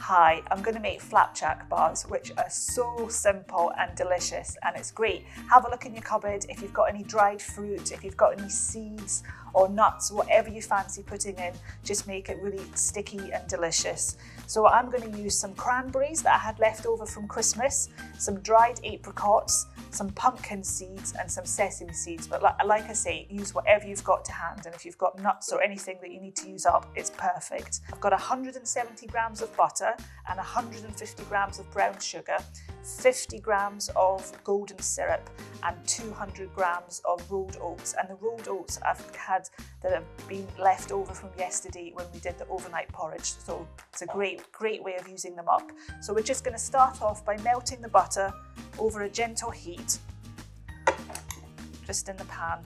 Hi, I'm going to make flapjack bars, which are so simple and delicious, and it's great. Have a look in your cupboard if you've got any dried fruit, if you've got any seeds or nuts, whatever you fancy putting in, just make it really sticky and delicious. So I'm going to use some cranberries that I had left over from Christmas, some dried apricots, some pumpkin seeds and some sesame seeds. But like I say, use whatever you've got to hand, and if you've got nuts or anything that you need to use up, it's perfect. I've got 170 grams of butter and 150 grams of brown sugar, 50 grams of golden syrup and 200 grams of rolled oats. And the rolled oats I've had that have been left over from yesterday when we did the overnight porridge. So it's a great way of using them up. So we're just going to start off by melting the butter over a gentle heat, just in the pan.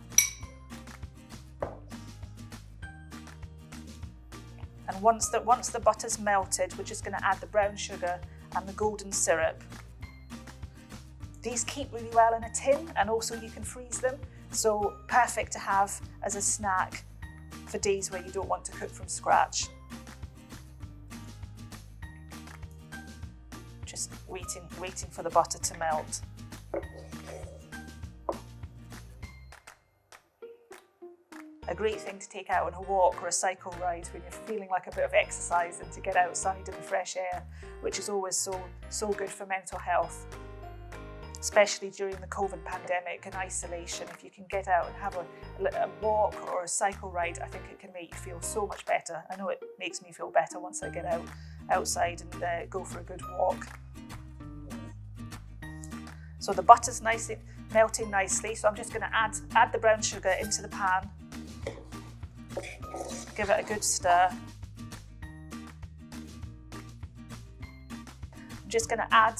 And once the butter's melted, we're just going to add the brown sugar and the golden syrup. These keep really well in a tin, and also you can freeze them, so perfect to have as a snack for days where you don't want to cook from scratch. Just waiting for the butter to melt. A great thing to take out on a walk or a cycle ride when you're feeling like a bit of exercise, and to get outside in the fresh air, which is always so good for mental health. Especially during the COVID pandemic and isolation, if you can get out and have a walk or a cycle ride, I think it can make you feel so much better. I know it makes me feel better once I get outside and go for a good walk. So the butter's melting nicely, so I'm just going to add the brown sugar into the pan. Give it a good stir. I'm just going to add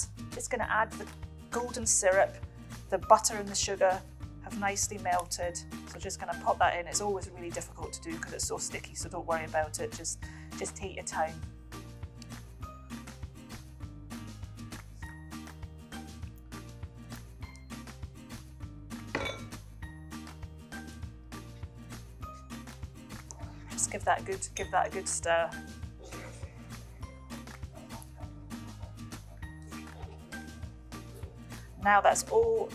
the golden syrup. The butter and the sugar have nicely melted, so just going to pop that in. It's always really difficult to do because it's so sticky, so don't worry about it. Just take your time. Just give that a good stir. Now it's all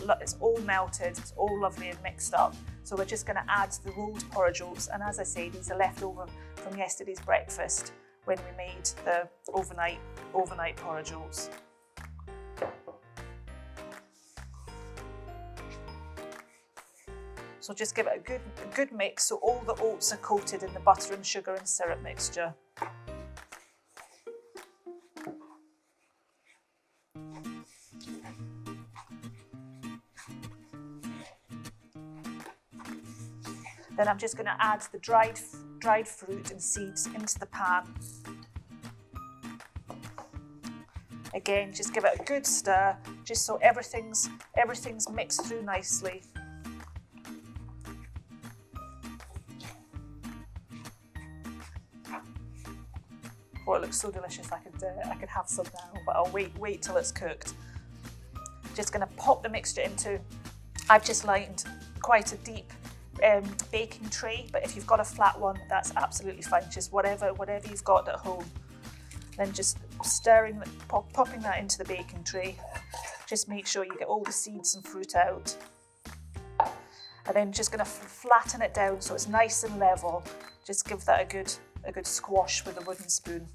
melted, it's all lovely and mixed up. So we're just going to add the rolled porridge oats, and as I say, these are left over from yesterday's breakfast when we made the overnight porridge oats. So just give it a good mix so all the oats are coated in the butter and sugar and syrup mixture. Then I'm just going to add the dried fruit and seeds into the pan. Again, just give it a good stir, just so everything's mixed through nicely. Oh, it looks so delicious. I could have some now, but I'll wait till it's cooked. Just going to pop the mixture into. I've just lined quite a deep baking tray, but if you've got a flat one, that's absolutely fine. Just whatever you've got at home. Then just popping that into the baking tray. Just make sure you get all the seeds and fruit out. And then just going to flatten it down so it's nice and level. Just give that a good squash with a wooden spoon.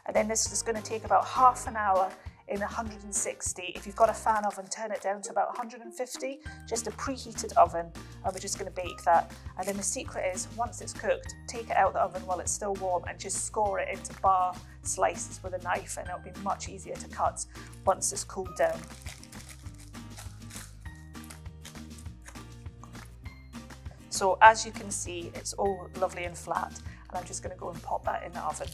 And then this is going to take about half an hour in 160. If you've got a fan oven, turn it down to about 150, just a preheated oven, and we're just going to bake that. And then the secret is, once it's cooked, take it out of the oven while it's still warm and just score it into bar slices with a knife, and it'll be much easier to cut once it's cooled down. So as you can see, it's all lovely and flat, and I'm just going to go and pop that in the oven.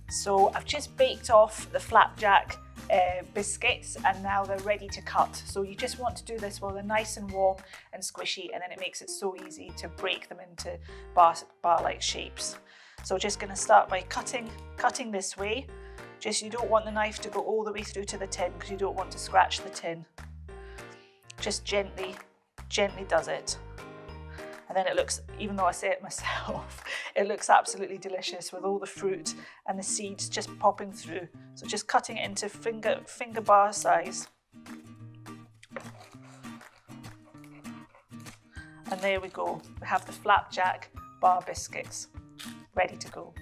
So I've just baked off the flapjack biscuits, and now they're ready to cut. So you just want to do this while they're nice and warm and squishy, and then it makes it so easy to break them into bar-like shapes. So just going to start by cutting this way. Just, you don't want the knife to go all the way through to the tin because you don't want to scratch the tin. just gently does it. And then it looks, even though I say it myself, it looks absolutely delicious with all the fruit and the seeds just popping through. So just cutting it into finger bar size. And there we go. We have the flapjack bar biscuits ready to go.